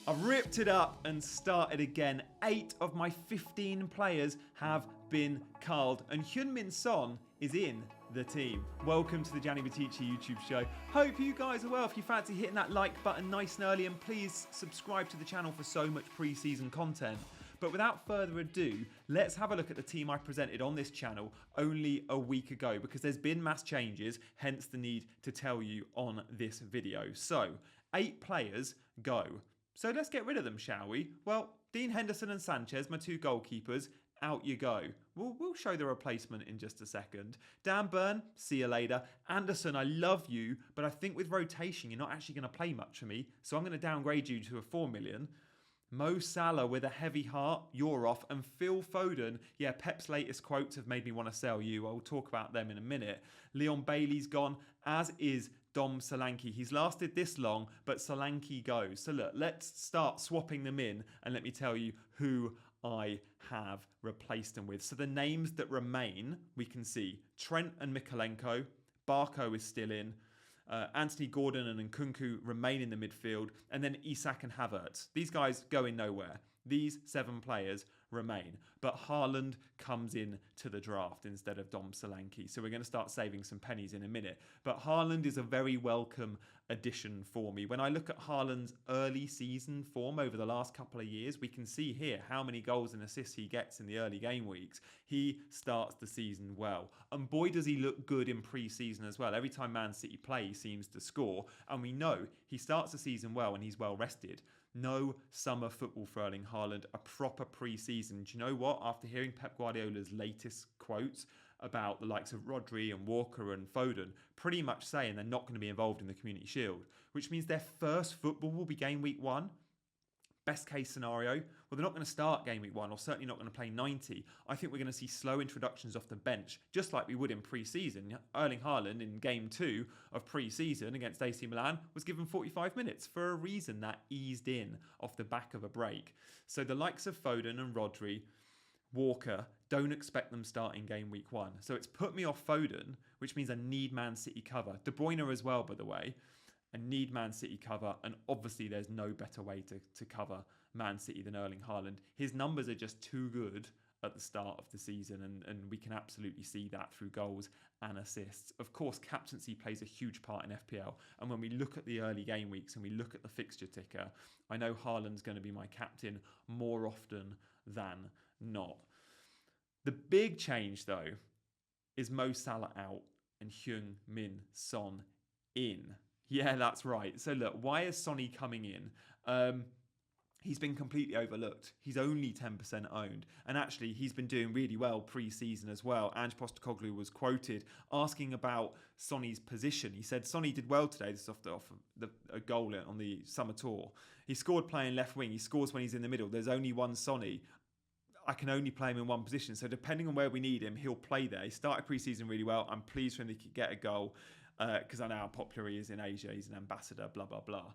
I've ripped it up and started again. 8 of my 15 players have been culled, and Heung-min Son is in the team. Welcome to the Gianni YouTube show. Hope you guys are well. If you fancy hitting that like button nice and early, and please subscribe to the channel for so much pre-season content. But without further ado, let's have a look at the team I presented on this channel only a week ago, because there's been mass changes, hence the need to tell you on this video. So, 8 players go. So let's get rid of them, shall we? Well, Dean Henderson and Sanchez, my 2 goalkeepers, out you go. We'll show the replacement in just a second. Dan Burn, see you later. Anderson, I love you, but I think with rotation, you're not actually going to play much for me, so I'm going to downgrade you to a 4 million. Mo Salah with a heavy heart, you're off. And Phil Foden, yeah, Pep's latest quotes have made me want to sell you. I'll talk about them in a minute. Leon Bailey's gone, as is Dom Solanke. He's lasted this long, but Solanke goes. So look, let's start swapping them in, and let me tell you who I have replaced them with. So the names that remain, we can see Trent and Mikalenko. Barco is still in. Anthony Gordon and Nkunku remain in the midfield, and then Isak and Havertz. These guys going nowhere. These 7 players remain. But Haaland comes in to the draft instead of Dom Solanke. So we're going to start saving some pennies in a minute. But Haaland is a very welcome addition for me. When I look at Haaland's early season form over the last couple of years, we can see here how many goals and assists he gets in the early game weeks. He starts the season well. And boy, does he look good in pre-season as well. Every time Man City play, he seems to score. And we know he starts the season well and he's well rested. No summer football for Erling Haaland, a proper pre-season. Do you know what? After hearing Pep Guardiola's latest quotes about the likes of Rodri and Walker and Foden, pretty much saying they're not going to be involved in the Community Shield, which means their first football will be game week 1. Best case scenario, well, they're not going to start game week 1, or certainly not going to play 90. I think we're going to see slow introductions off the bench, just like we would in pre-season. Erling Haaland in game 2 of pre-season against AC Milan was given 45 minutes for a reason, that eased in off the back of a break. So the likes of Foden and Rodri, Walker, don't expect them starting game week 1. So it's put me off Foden, which means I need Man City cover. De Bruyne as well, by the way. I need Man City cover, and obviously there's no better way to cover Man City than Erling Haaland. His numbers are just too good at the start of the season, and we can absolutely see that through goals and assists. Of course, captaincy plays a huge part in FPL, and when we look at the early game weeks and we look at the fixture ticker, I know Haaland's going to be my captain more often than not. The big change, though, is Mo Salah out and Heung-min Son in. Yeah, that's right. So look, why is Sonny coming in? He's been completely overlooked. He's only 10% owned. And actually, he's been doing really well pre-season as well. Ange Postecoglou was quoted asking about Sonny's position. He said, Sonny did well today. This is off a goal on the summer tour. He scored playing left wing. He scores when he's in the middle. There's only one Sonny. I can only play him in one position. So depending on where we need him, he'll play there. He started pre-season really well. I'm pleased for him to get a goal, because I know how popular he is in Asia. He's an ambassador, blah, blah, blah.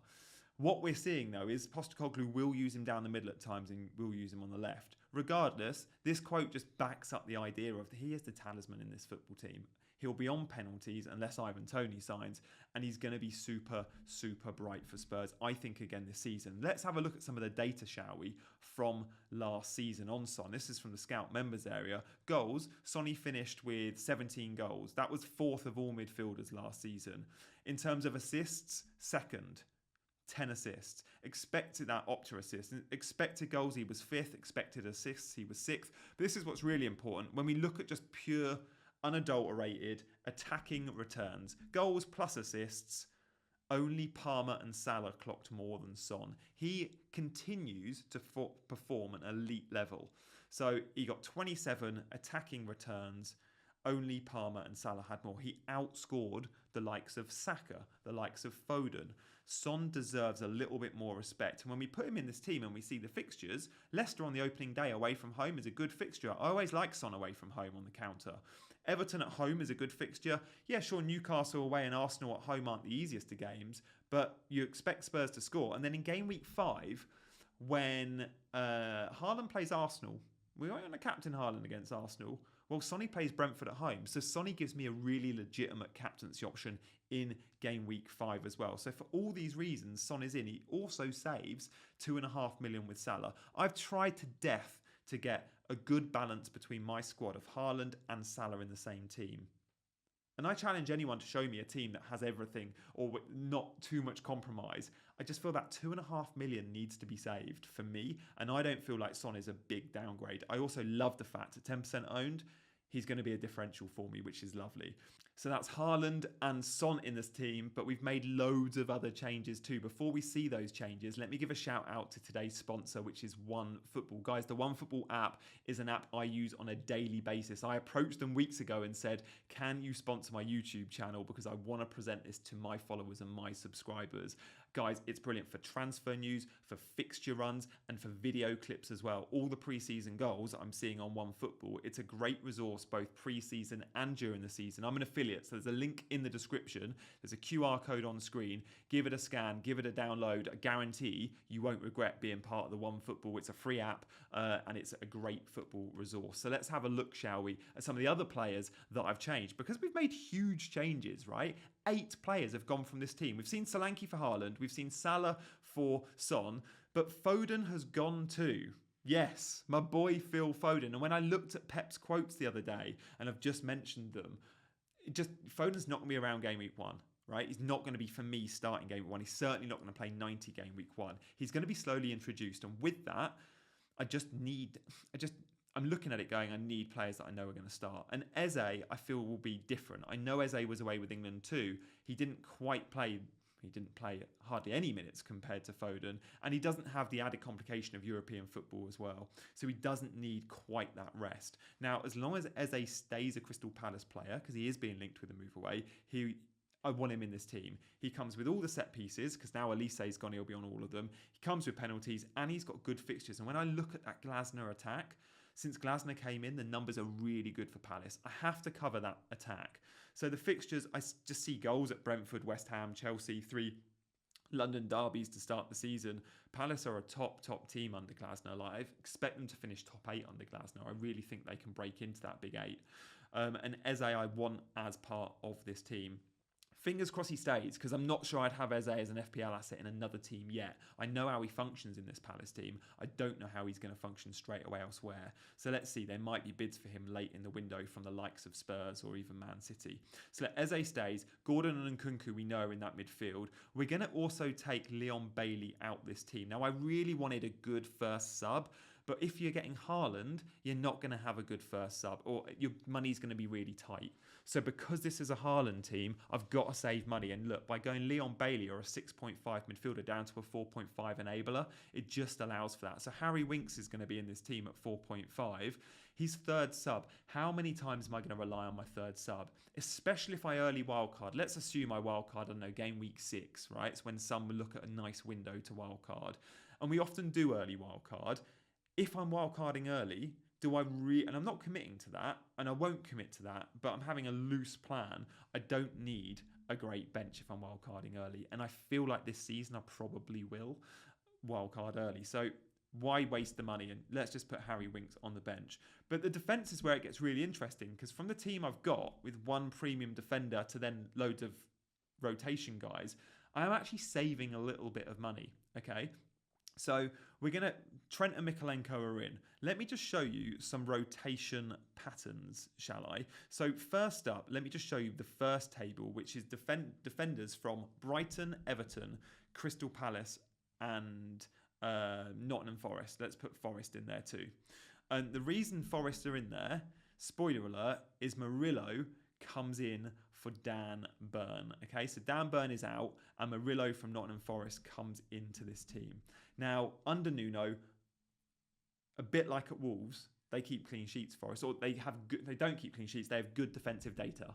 What we're seeing, though, is Postecoglou will use him down the middle at times and will use him on the left. Regardless, this quote just backs up the idea of he is the talisman in this football team. He'll be on penalties unless Ivan Toney signs, and he's going to be super, super bright for Spurs, I think, again this season. Let's have a look at some of the data, shall we, from last season on Son. This is from the Scout members area. Goals, Sonny finished with 17 goals. That was 4th of all midfielders last season. In terms of assists, 2nd. 10 assists. Expected that Opta assist. Expected goals, he was 5th. Expected assists, he was 6th. But this is what's really important. When we look at just pure, unadulterated, attacking returns, goals plus assists, only Palmer and Salah clocked more than Son. He continues to perform at an elite level. So he got 27 attacking returns. Only Palmer and Salah had more. He outscored the likes of Saka, the likes of Foden. Son deserves a little bit more respect. And when we put him in this team and we see the fixtures, Leicester on the opening day away from home is a good fixture. I always like Son away from home on the counter. Everton at home is a good fixture. Yeah, sure, Newcastle away and Arsenal at home aren't the easiest of games, but you expect Spurs to score. And then in game week 5, when Haaland plays Arsenal, we went on a captain Haaland against Arsenal. Well, Sonny plays Brentford at home, so Sonny gives me a really legitimate captaincy option in game week 5 as well. So for all these reasons, Son is in. He also saves 2.5 million with Salah. I've tried to death to get a good balance between my squad of Haaland and Salah in the same team. And I challenge anyone to show me a team that has everything or not too much compromise. I just feel that 2.5 million needs to be saved for me. And I don't feel like Son is a big downgrade. I also love the fact at 10% owned, he's going to be a differential for me, which is lovely. So that's Haaland and Son in this team, but we've made loads of other changes too. Before we see those changes, let me give a shout out to today's sponsor, which is OneFootball. Guys, the OneFootball app is an app I use on a daily basis. I approached them weeks ago and said, can you sponsor my YouTube channel? Because I want to present this to my followers and my subscribers. Guys, it's brilliant for transfer news, for fixture runs, and for video clips as well. All the pre-season goals I'm seeing on OneFootball. It's a great resource both pre-season and during the season. I'm an affiliate, so there's a link in the description. There's a QR code on screen. Give it a scan, give it a download. I guarantee you won't regret being part of the OneFootball. It's a free app and it's a great football resource. So let's have a look, shall we, at some of the other players that I've changed, because we've made huge changes, right? 8 players have gone from this team. We've seen Solanke for Haaland. We've seen Salah for Son. But Foden has gone too. Yes, my boy Phil Foden. And when I looked at Pep's quotes the other day, and I've just mentioned them, Foden's not going to be around game week 1. Right? He's not going to be, for me, starting game week 1. He's certainly not going to play 90 game week 1. He's going to be slowly introduced. And with that, I'm looking at it going, I need players that I know are going to start. And Eze, I feel, will be different. I know Eze was away with England too. He didn't play hardly any minutes compared to Foden. And he doesn't have the added complication of European football as well. So he doesn't need quite that rest. Now, as long as Eze stays a Crystal Palace player, because he is being linked with a move away, I want him in this team. He comes with all the set pieces, because now Elise's gone, he'll be on all of them. He comes with penalties, and he's got good fixtures. And when I look at that Glasner attack, since Glasner came in, the numbers are really good for Palace. I have to cover that attack. So the fixtures, I just see goals at Brentford, West Ham, Chelsea, 3 London derbies to start the season. Palace are a top team under Glasner. I expect them to finish top 8 under Glasner. I really think they can break into that big 8. And Eze I want as part of this team. Fingers crossed he stays, because I'm not sure I'd have Eze as an FPL asset in another team yet. I know how he functions in this Palace team. I don't know how he's going to function straight away elsewhere. So let's see. There might be bids for him late in the window from the likes of Spurs or even Man City. So Eze stays. Gordon and Nkunku we know are in that midfield. We're going to also take Leon Bailey out this team. Now, I really wanted a good first sub. But if you're getting Haaland, you're not going to have a good first sub, or your money's going to be really tight. So because this is a Haaland team, I've got to save money. And look, by going Leon Bailey or a 6.5 midfielder down to a 4.5 enabler, it just allows for that. So Harry Winks is going to be in this team at 4.5. He's third sub. How many times am I going to rely on my third sub? Especially if I early wildcard. Let's assume I wildcard, I don't know, game week 6, right? It's when some will look at a nice window to wildcard. And we often do early wildcard. If I'm wildcarding early, and I'm not committing to that, and I won't commit to that, but I'm having a loose plan, I don't need a great bench if I'm wildcarding early. And I feel like this season I probably will wildcard early. So why waste the money? And let's just put Harry Winks on the bench. But the defence is where it gets really interesting, because from the team I've got, with one premium defender to then loads of rotation guys, I am actually saving a little bit of money, okay? So we're going to, Trent and Mikalenko are in. Let me just show you some rotation patterns, shall I? So first up, let me just show you the first table, which is defenders from Brighton, Everton, Crystal Palace, and Nottingham Forest. Let's put Forest in there too. And the reason Forest are in there, spoiler alert, is Murillo comes in for Dan Burn. Okay, so Dan Burn is out, and Murillo from Nottingham Forest comes into this team. Now, under Nuno, a bit like at Wolves, they keep clean sheets for us, or they don't keep clean sheets, they have good defensive data.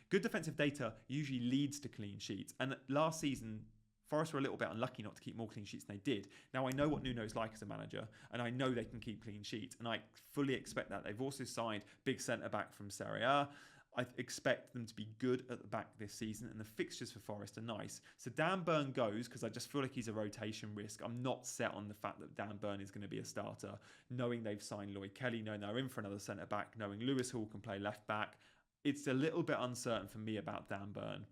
Good defensive data usually leads to clean sheets. And last season, Forest were a little bit unlucky not to keep more clean sheets than they did. Now, I know what Nuno's like as a manager, and I know they can keep clean sheets, and I fully expect that. They've also signed big centre-back from Serie A. I expect them to be good at the back this season, and the fixtures for Forest are nice. So Dan Burn goes because I just feel like he's a rotation risk. I'm not set on the fact that Dan Burn is going to be a starter, knowing they've signed Lloyd Kelly, knowing they're in for another centre-back, knowing Lewis Hall can play left-back. It's a little bit uncertain for me about Dan Burn.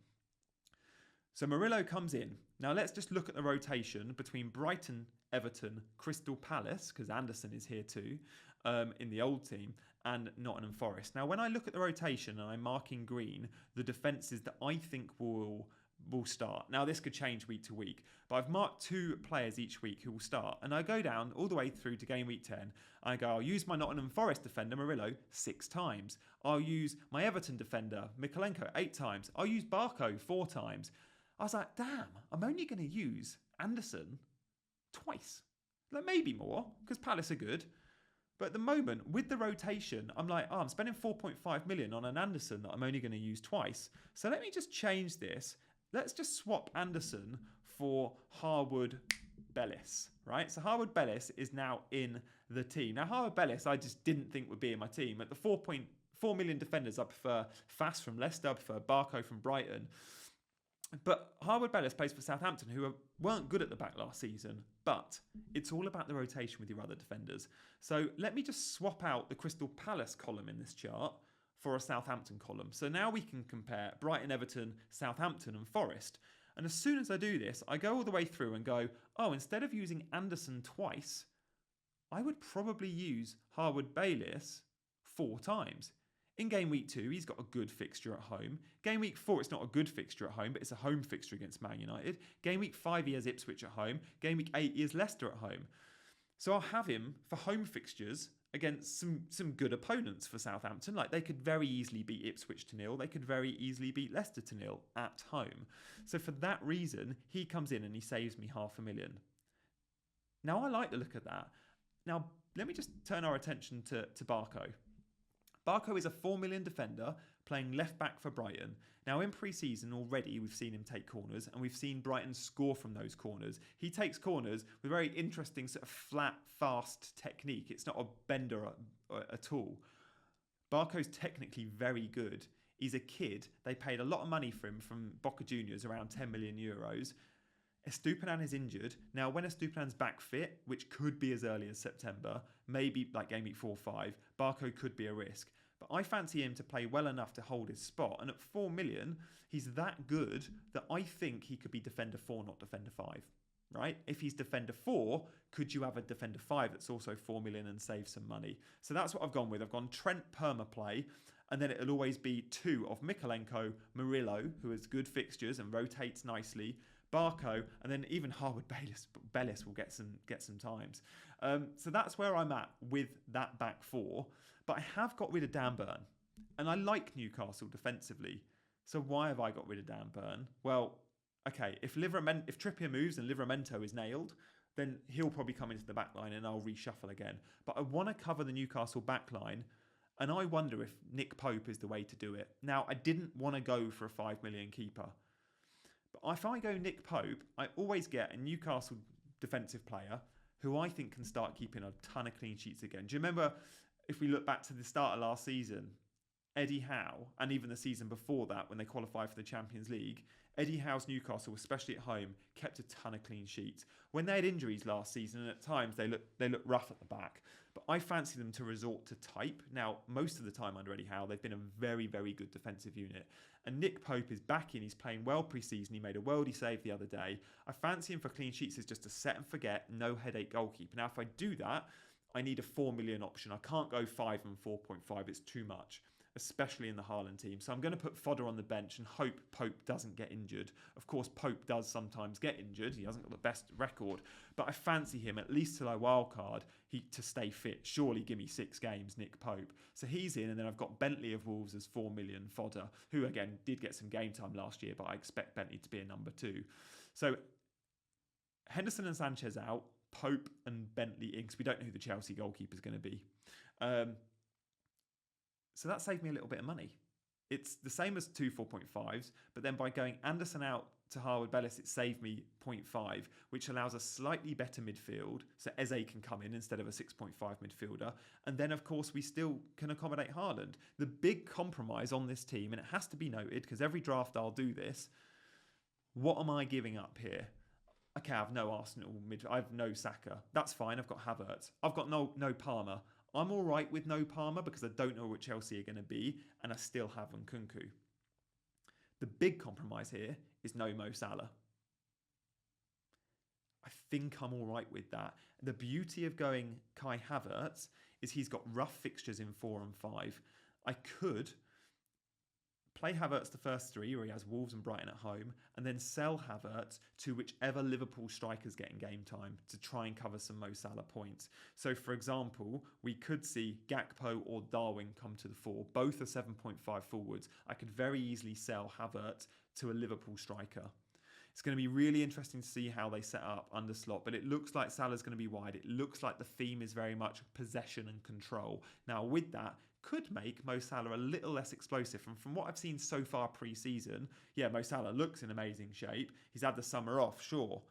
So Murillo comes in. Now let's just look at the rotation between Brighton, Everton, Crystal Palace, because Anderson is here too, in the old team, and Nottingham Forest. Now when I look at the rotation and I mark in green the defences that I think will start. Now this could change week to week, but I've marked 2 players each week who will start, and I go down all the way through to game week 10. I go, I'll use my Nottingham Forest defender Murillo 6 times. I'll use my Everton defender Mikolenko 8 times. I'll use Barco 4 times. I was like, damn, I'm only going to use Anderson twice. Like maybe more, because Palace are good. But at the moment, with the rotation, I'm like, I'm spending 4.5 million on an Anderson that I'm only going to use twice. So let me just change this. Let's just swap Anderson for Harwood Bellis, right? So Harwood Bellis is now in the team. Now, Harwood Bellis, I just didn't think would be in my team. At the 4.4 million defenders, I prefer Fass from Leicester, I prefer Barco from Brighton. But Harwood Bellis plays for Southampton, who weren't good at the back last season. But it's all about the rotation with your other defenders. So let me just swap out the Crystal Palace column in this chart for a Southampton column. So now we can compare Brighton, Everton, Southampton and Forest. And as soon as I do this, I go all the way through and go, oh, instead of using Anderson twice, I would probably use Harwood Bellis 4 times. In game week 2, he's got a good fixture at home. Game week 4, it's not a good fixture at home, but it's a home fixture against Man United. Game week 5, he has Ipswich at home. Game week 8, he has Leicester at home. So I'll have him for home fixtures against some good opponents for Southampton. Like they could very easily beat Ipswich to 0. They could very easily beat Leicester to 0 at home. So for that reason, he comes in and he saves me $500,000. Now I like the look of that. Now let me just turn our attention to Barco. Barco is a 4 million defender playing left back for Brighton. Now in pre-season already we've seen him take corners and we've seen Brighton score from those corners. He takes corners with very interesting sort of flat, fast technique. It's not a bender at all. Barco's technically very good. He's a kid. They paid a lot of money for him from Boca Juniors, around 10 million euros. Estupiñán is injured. Now, when Estupiñán's back fit, which could be as early as September, maybe like game week 4 or 5, Barco could be a risk. But I fancy him to play well enough to hold his spot. And at 4 million, he's that good that I think he could be defender 4, not defender 5. Right? If he's defender 4, could you have a defender 5 that's also 4 million and save some money? So that's what I've gone with. I've gone Trent perma play. And then it'll always be 2 of Mikolenko, Murillo, who has good fixtures and rotates nicely, Barco, and then even Harwood Bellis will get some times. So that's where I'm at with that back 4. But I have got rid of Dan Burn. And I like Newcastle defensively. So why have I got rid of Dan Burn? Well, okay, if Trippier moves and Livramento is nailed, then he'll probably come into the back line and I'll reshuffle again. But I want to cover the Newcastle back line. And I wonder if Nick Pope is the way to do it. Now, I didn't want to go for a 5 million keeper. But if I go Nick Pope, I always get a Newcastle defensive player who I think can start keeping a ton of clean sheets again. Do you remember, if we look back to the start of last season, Eddie Howe, and even the season before that when they qualified for the Champions League, Eddie Howe's Newcastle, especially at home, kept a ton of clean sheets. When they had injuries last season, and at times they look rough at the back, but I fancy them to resort to type. Now, most of the time under Eddie Howe, they've been a very, very good defensive unit. And Nick Pope is back in. He's playing well pre-season. He made a worldie save the other day. I fancy him for clean sheets as just a set and forget, no headache goalkeeper. Now, if I do that, I need a 4 million option. I can't go 5 and 4.5. It's too much, especially in the Haaland team. So I'm going to put Fodder on the bench and hope Pope doesn't get injured. Of course, Pope does sometimes get injured. He hasn't got the best record. But I fancy him, at least till I wildcard, to stay fit. Surely give me 6 games, Nick Pope. So he's in, and then I've got Bentley of Wolves as 4 million fodder, who again did get some game time last year, but I expect Bentley to be a number 2. So Henderson and Sanchez out, Pope and Bentley in, because we don't know who the Chelsea goalkeeper is going to be. So that saved me a little bit of money. It's the same as 2 4.5s, but then by going Anderson out to Harwood Bellis, it saved me 0.5, which allows a slightly better midfield. So Eze can come in instead of a 6.5 midfielder. And then, of course, we still can accommodate Haaland. The big compromise on this team, and it has to be noted because every draft I'll do this, what am I giving up here? Okay, I have no Arsenal I have no Saka. That's fine. I've got Havertz. I've got no Palmer. I'm all right with no Palmer because I don't know what Chelsea are going to be, and I still have Nkunku. The big compromise here is no Mo Salah. I think I'm all right with that. The beauty of going Kai Havertz is he's got rough fixtures in 4 and 5. I could play Havertz the first 3 where he has Wolves and Brighton at home, and then sell Havertz to whichever Liverpool strikers get in game time to try and cover some Mo Salah points. So, for example, we could see Gakpo or Darwin come to the fore. Both are 7.5 forwards. I could very easily sell Havertz to a Liverpool striker. It's going to be really interesting to see how they set up under Slot, but it looks like Salah's going to be wide. It looks like the theme is very much possession and control. Now, with that, could make Mo Salah a little less explosive. And from what I've seen so far pre-season, yeah, Mo Salah looks in amazing shape. He's had the summer off, sure.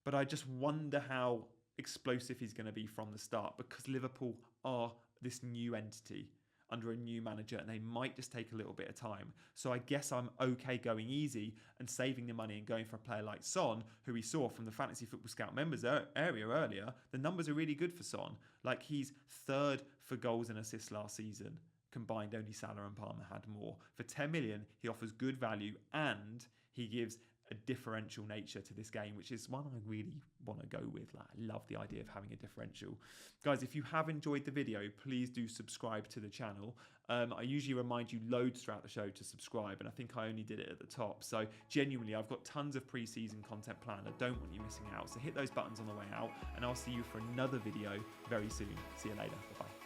But I just wonder how explosive he's going to be from the start, because Liverpool are this new entity under a new manager, and they might just take a little bit of time. So I guess I'm okay going easy and saving the money and going for a player like Son, who we saw from the Fantasy Football Scout members area earlier. The numbers are really good for Son. Like, he's 3rd for goals and assists last season. Combined, only Salah and Palmer had more. For 10 million, he offers good value, and he gives a differential nature to this game, which is one I really want to go with. Like, I love the idea of having a differential. Guys, if you have enjoyed the video, please do subscribe to the channel. I usually remind you loads throughout the show to subscribe, and I think I only did it at the top. So genuinely, I've got tons of pre-season content planned. I don't want you missing out. So hit those buttons on the way out, and I'll see you for another video very soon. See you later. Bye-bye.